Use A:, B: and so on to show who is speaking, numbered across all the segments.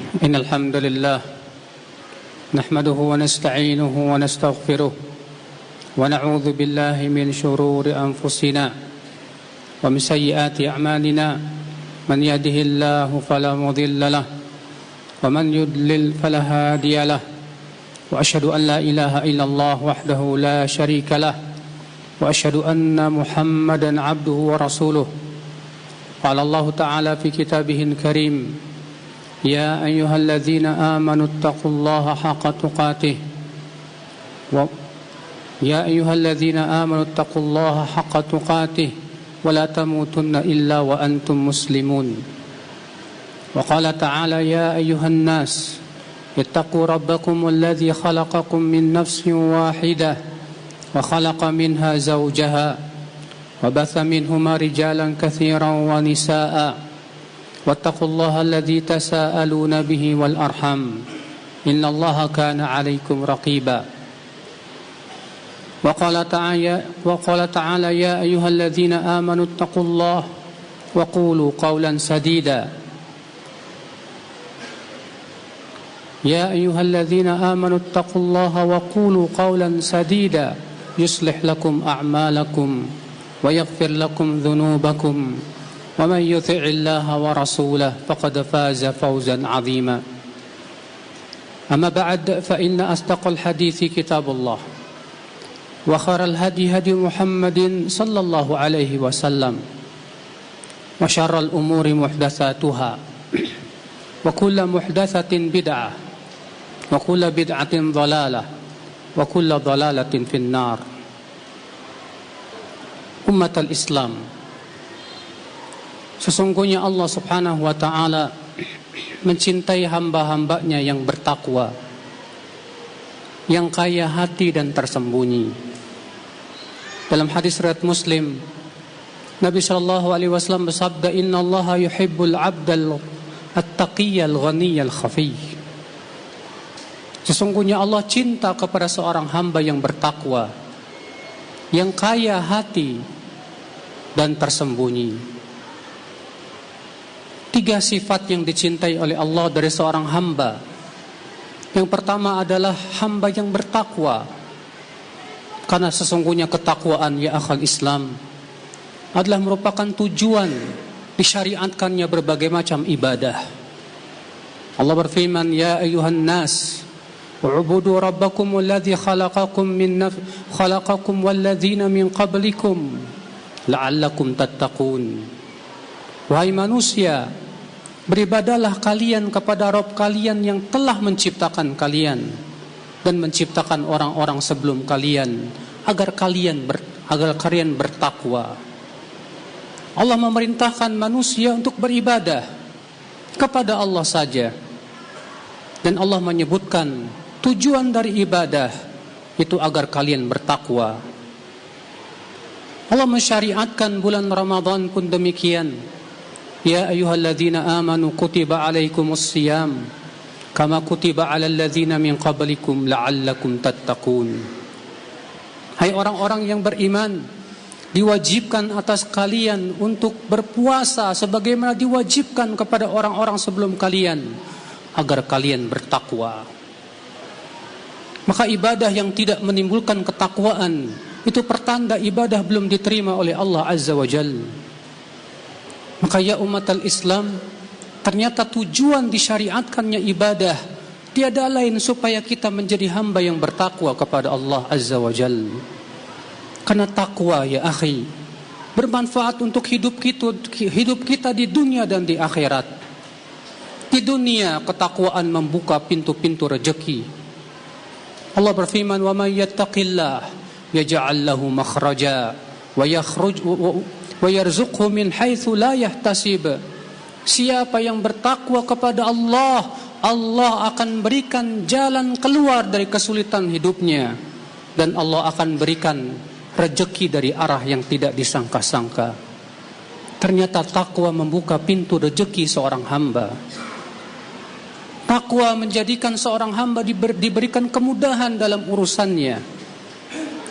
A: إن الحمد لله نحمده ونستعينه ونستغفره ونعوذ بالله من شرور أنفسنا ومن سيئات أعمالنا من يهده الله فلا مضل له ومن يضلل فلا هادي له وأشهد أن لا إله إلا الله وحده لا شريك له وأشهد أن محمدا عبده ورسوله قال الله تعالى في كتابه الكريم يا أيها الذين آمنوا اتقوا الله حق تقاته يا أيها الذين آمنوا اتقوا الله حق تقاته ولا تموتن إلا وأنتم مسلمون وقال تعالى يا أيها الناس اتقوا ربكم الذي خلقكم من نفس واحدة وخلق منها زوجها وبث منهما رجالا كثيرا ونساء واتقوا الله الذي تساءلون به والأرحم إن الله كان عليكم رقيبا وقال تعالى يا أيها الذين آمنوا اتقوا الله وقولوا قولا سديدا يا أيها الذين آمنوا اتقوا الله وقولوا قولا سديدا يصلح لكم أعمالكم ويغفر لكم ذنوبكم ومن يطع الله ورسوله فقد فاز فوزا عظيما أما بعد فإن أصدق الحديث كتاب الله وخير الهدي هدي محمد صلى الله عليه وسلم وشر الأمور محدثاتها وكل محدثة بدعة وكل بدعة ضلالة وكل ضلالة في النار أمة الإسلام. Sesungguhnya Allah subhanahu wa ta'ala mencintai hamba-hambanya yang bertakwa, yang kaya hati dan tersembunyi. Dalam hadis riwayat Muslim, Nabi sallallahu alaihi wasallam bersabda, "Inna Allaha yuhibbul 'abdal at-taqiyyal ghaniyal khafiy." Sesungguhnya Allah cinta kepada seorang hamba yang bertakwa, yang kaya hati dan tersembunyi. 3 sifat yang dicintai oleh Allah dari seorang hamba. Yang pertama adalah hamba yang bertakwa. Karena sesungguhnya ketakwaan, ya akhal Islam, adalah merupakan tujuan disyariatkannya berbagai macam ibadah. Allah berfirman, ya ayuhan nas, u'budu rabbakum alladhi khalaqakum walladzina min qablikum la'allakum tattaqun. Wahai manusia, beribadalah kalian kepada Rabb kalian yang telah menciptakan kalian dan menciptakan orang-orang sebelum kalian agar kalian bertakwa. Allah memerintahkan manusia untuk beribadah kepada Allah saja. Dan Allah menyebutkan tujuan dari ibadah itu agar kalian bertakwa. Allah mensyariatkan bulan Ramadan pun demikian. Ya ayyuhalladzina amanu kutiba alaikumus siyam kama kutiba alal ladzina min qablikum la'allakum tattaqun. Hai orang-orang yang beriman, diwajibkan atas kalian untuk berpuasa sebagaimana diwajibkan kepada orang-orang sebelum kalian agar kalian bertakwa. Maka ibadah yang tidak menimbulkan ketakwaan itu pertanda ibadah belum diterima oleh Allah Azza wa Jalla. Maka ya umatal Islam, ternyata tujuan disyariatkannya ibadah tiada lain supaya kita menjadi hamba yang bertakwa kepada Allah Azza wa Jalla. Karena takwa, ya akhi, bermanfaat untuk hidup kita di dunia dan di akhirat. Di dunia, ketakwaan membuka pintu-pintu rezeki. Allah berfirman, "Wa may yattaqillah yaj'al lahu makhraja wa yarzuqhu min haitsu la yahtasib." Siapa yang bertakwa kepada Allah, Allah akan berikan jalan keluar dari kesulitan hidupnya, dan Allah akan berikan rezeki dari arah yang tidak disangka-sangka. Ternyata takwa membuka pintu rezeki seorang hamba. Takwa menjadikan seorang hamba diberikan kemudahan dalam urusannya.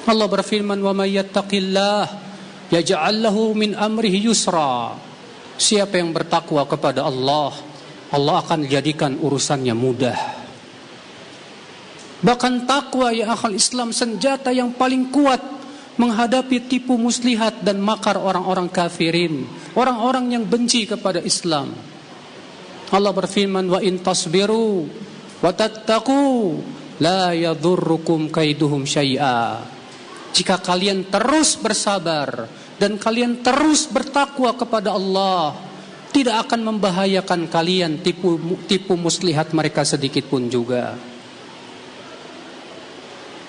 A: Allah berfirman, "Wa may yattaqillah yaj'al lahu min amrihi yusra." Siapa yang bertakwa kepada Allah, Allah akan jadikan urusannya mudah. Bahkan takwa ya akhal Islam, senjata yang paling kuat menghadapi tipu muslihat dan makar orang-orang kafirin, orang-orang yang benci kepada Islam. Allah berfirman, wa in tasbiru wa tattaqu la yadhurrukum kaiduhum syai'a. Jika kalian terus bersabar dan kalian terus bertakwa kepada Allah, tidak akan membahayakan kalian tipu muslihat mereka sedikit pun juga.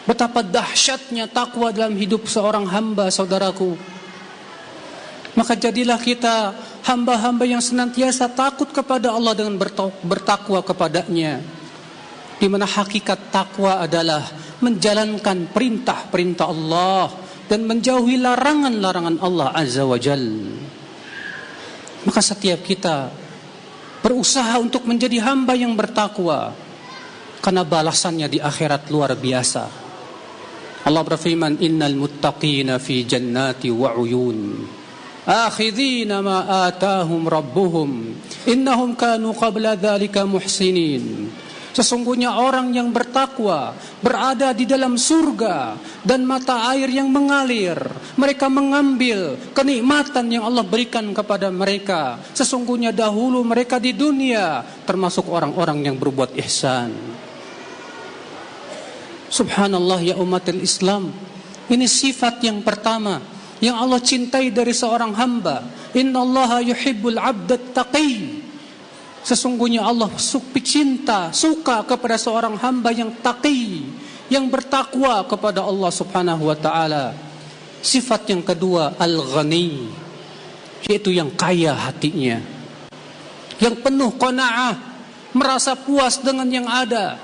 A: Betapa dahsyatnya takwa dalam hidup seorang hamba, saudaraku. Maka jadilah kita hamba-hamba yang senantiasa takut kepada Allah dengan bertakwa kepadanya. Di mana hakikat takwa adalah menjalankan perintah-perintah Allah dan menjauhi larangan-larangan Allah Azza wa Jal. Maka setiap kita berusaha untuk menjadi hamba yang bertakwa, karena balasannya di akhirat luar biasa. Allah berfirman, innal muttaqina fi jannati wa uyun akhidhina ma atahum rabbuhum innahum kanu qabla dzalika muhsinin. Sesungguhnya orang yang bertakwa berada di dalam surga dan mata air yang mengalir. Mereka mengambil kenikmatan yang Allah berikan kepada mereka. Sesungguhnya dahulu mereka di dunia termasuk orang-orang yang berbuat ihsan. Subhanallah ya umatul Islam. Ini sifat yang pertama yang Allah cintai dari seorang hamba. Innallaha yuhibbul 'abdat taqi. Sesungguhnya Allah suka kepada seorang hamba yang taqi, yang bertakwa kepada Allah Subhanahu wa taala. Sifat yang kedua, al-ghani, yaitu yang kaya hatinya, yang penuh qanaah, merasa puas dengan yang ada.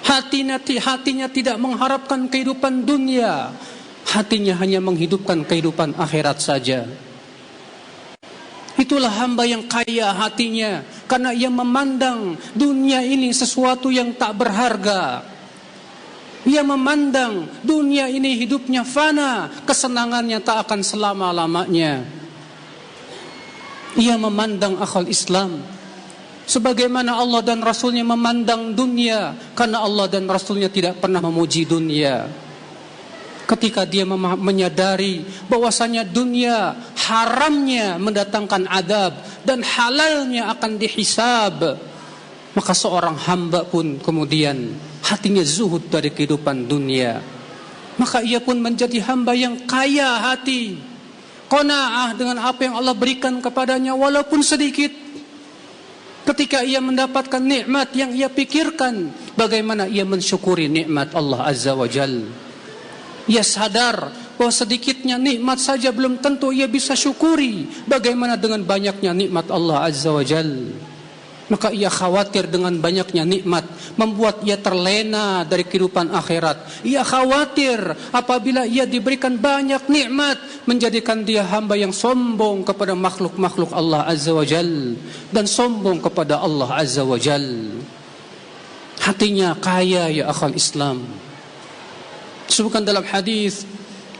A: Hatinya tidak mengharapkan kehidupan dunia, hatinya hanya menghidupkan kehidupan akhirat saja. Itulah hamba yang kaya hatinya, karena ia memandang dunia ini sesuatu yang tak berharga. Ia memandang dunia ini hidupnya fana, kesenangannya tak akan selama-lamanya. Ia memandang akal Islam sebagaimana Allah dan Rasulnya memandang dunia, karena Allah dan Rasulnya tidak pernah memuji dunia. Ketika dia menyadari bahwasanya dunia haramnya mendatangkan adab dan halalnya akan dihisab, maka seorang hamba pun kemudian hatinya zuhud dari kehidupan dunia. Maka ia pun menjadi hamba yang kaya hati, qanaah dengan apa yang Allah berikan kepadanya walaupun sedikit. Ketika ia mendapatkan nikmat yang ia pikirkan, bagaimana ia mensyukuri nikmat Allah Azza wa Jalla. Ia sadar bahwa sedikitnya nikmat saja belum tentu ia bisa syukuri, bagaimana dengan banyaknya nikmat Allah Azza wa Jalla. Maka ia khawatir dengan banyaknya nikmat membuat ia terlena dari kehidupan akhirat. Ia khawatir apabila ia diberikan banyak nikmat menjadikan dia hamba yang sombong kepada makhluk-makhluk Allah Azza wa Jalla dan sombong kepada Allah Azza wa Jalla. Hatinya kaya ya akhal Islam. Disebutkan dalam hadis,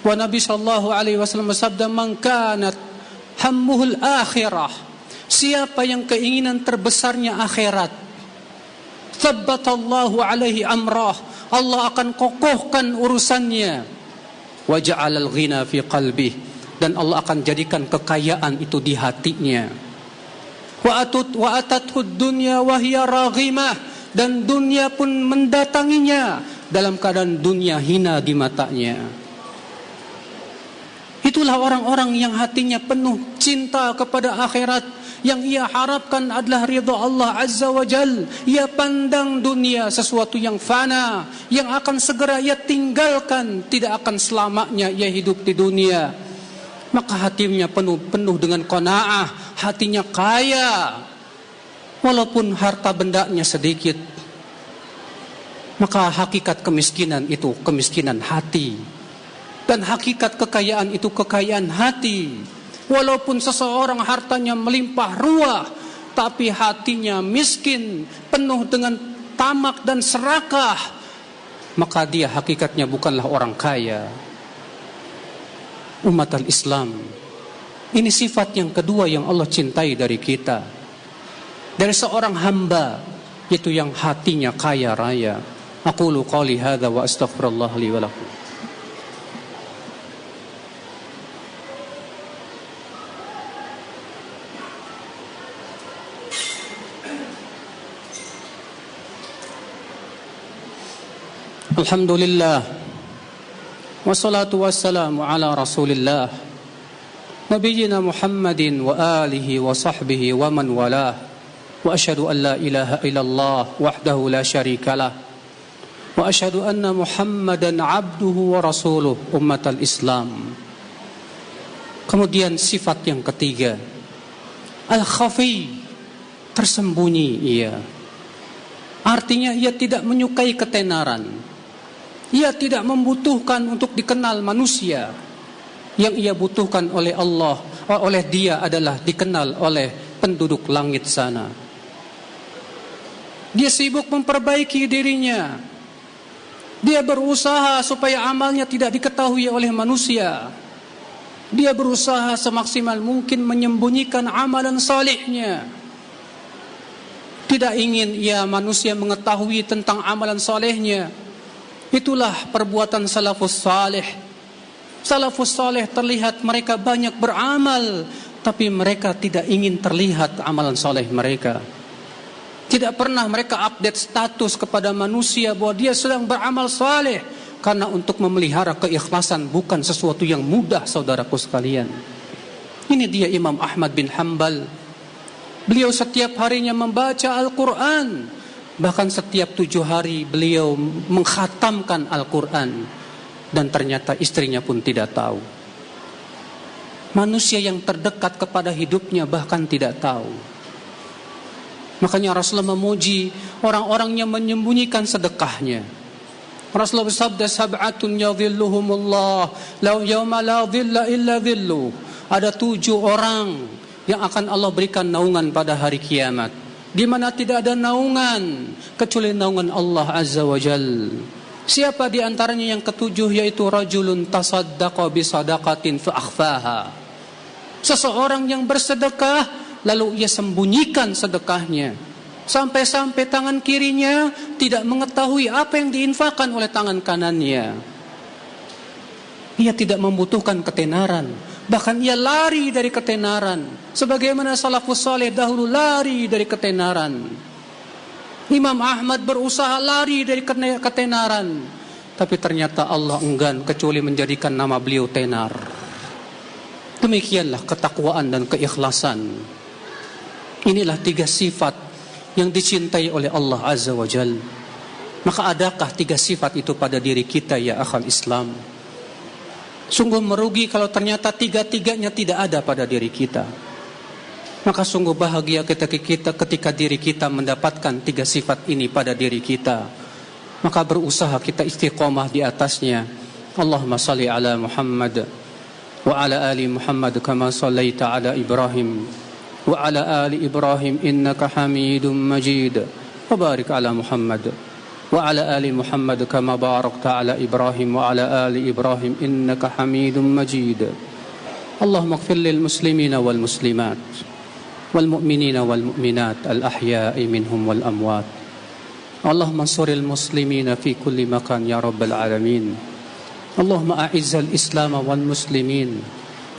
A: wa Nabi sallallahu alaihi wasallam bersabda, man kanat hammuhul akhirah, siapa yang keinginan terbesarnya akhirat, thabbatallahu alaihi amrah, Allah akan kokohkan urusannya, wa ja'alal ghina fi qalbih, dan Allah akan jadikan kekayaan itu di hatinya. Wa atathud dunya wa hiya raghimah, dan dunia pun mendatanginya dalam keadaan dunia hina di matanya. Itulah orang-orang yang hatinya penuh cinta kepada akhirat. Yang ia harapkan adalah ridha Allah Azza wa Jal. Ia pandang dunia sesuatu yang fana, yang akan segera ia tinggalkan, tidak akan selamanya ia hidup di dunia. Maka hatinya penuh dengan qanaah, hatinya kaya walaupun harta bendanya sedikit. Maka hakikat kemiskinan itu kemiskinan hati, dan hakikat kekayaan itu kekayaan hati. Walaupun seseorang hartanya melimpah ruah, tapi hatinya miskin, penuh dengan tamak dan serakah, maka dia hakikatnya bukanlah orang kaya. Umat al-Islam, ini sifat yang kedua yang Allah cintai dari kita. dari seorang hamba, yaitu yang hatinya kaya raya. Aqulu qali hadza wa astaghfirullah li wa lakum. Alhamdulillah, wassalatu wassalamu ala rasulillah, nabiyyina Muhammadin wa alihi wa sahbihi wa man walah, wa asyhadu an la ilaha illallah wahdahu la syarikalah, wa asyhadu anna Muhammadan abduhu wa rasuluh ummatal Islam. Kemudian sifat yang ketiga, al-khafi, tersembunyi ia. Artinya ia tidak menyukai ketenaran. Ia tidak membutuhkan untuk dikenal manusia. Yang ia butuhkan oleh Allah, oleh dia adalah dikenal oleh penduduk langit sana. Dia sibuk memperbaiki dirinya. Dia berusaha supaya amalnya tidak diketahui oleh manusia. Dia berusaha semaksimal mungkin menyembunyikan amalan salihnya. Tidak ingin ia manusia mengetahui tentang amalan salehnya. Itulah perbuatan salafus saleh. Salafus saleh terlihat mereka banyak beramal, tapi mereka tidak ingin terlihat amalan saleh mereka. Tidak pernah mereka update status kepada manusia bahwa dia sedang beramal saleh, karena untuk memelihara keikhlasan bukan sesuatu yang mudah, saudaraku sekalian. Ini dia Imam Ahmad bin Hanbal. Beliau setiap harinya membaca Al-Quran. Bahkan setiap 7 hari beliau mengkhatamkan Al-Quran. Dan ternyata istrinya pun tidak tahu. Manusia yang terdekat kepada hidupnya bahkan tidak tahu. Makanya Rasulullah memuji orang-orang yang menyembunyikan sedekahnya. Rasulullah bersabda, sab'atun yadhilluhumullah yawma la dhilla illa dhilluh. Ada 7 orang yang akan Allah berikan naungan pada hari kiamat, di mana tidak ada naungan kecuali naungan Allah Azza wa Jal. Siapa di antaranya yang ketujuh, yaitu rajulun tasaddaqa bisadaqatin fa akhfaha. Seseorang yang bersedekah lalu ia sembunyikan sedekahnya, sampai-sampai tangan kirinya tidak mengetahui apa yang diinfakkan oleh tangan kanannya. Ia tidak membutuhkan ketenaran, bahkan ia lari dari ketenaran, sebagaimana salafus saleh dahulu lari dari ketenaran. Imam Ahmad berusaha lari dari ketenaran, tapi ternyata Allah enggan kecuali menjadikan nama beliau tenar. Demikianlah ketakwaan dan keikhlasan. Inilah 3 sifat yang dicintai oleh Allah Azza wa Jal. Maka adakah 3 sifat itu pada diri kita, ya akhal Islam? Sungguh merugi kalau ternyata 3-tiganya tidak ada pada diri kita. Maka sungguh bahagia ketika diri kita mendapatkan 3 sifat ini pada diri kita. Maka berusaha kita istiqomah di atasnya. Allahumma salli ala Muhammad wa ala ali Muhammad kama sallaita ala Ibrahim wa ala ali Ibrahim innaka Hamidum Majid. Wa barik ala Muhammad wa ala ali Muhammad kama barakta ala Ibrahim wa ala ali Ibrahim innaka Hamidum Majid. Allahumma ighfir lil muslimina wal muslimat wal mu'minina wal mu'minat al ahya'i minhum wal amwat. Allahumma ansuril muslimina fi kulli makan ya rabbal alamin. Allahumma a'izzal islam wal muslimin.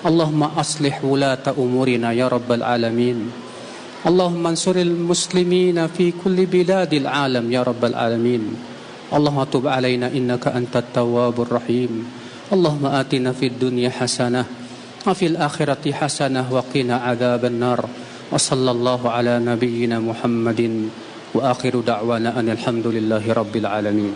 A: Allahumma aslih wulata umurina ya rabbal alamin. Allahumma ansuril muslimina fi kulli biladil alam ya rabbal alamin. Allahumma tub alaina innaka antat tawwabur rahim. Allahumma atina fid dunya hasanah wa fil akhirati hasanah wa qina adzaban nar. Wa sallallahu ala nabiyyina Muhammadin wa akhiru da'wana anil hamdulillahi rabbil alamin.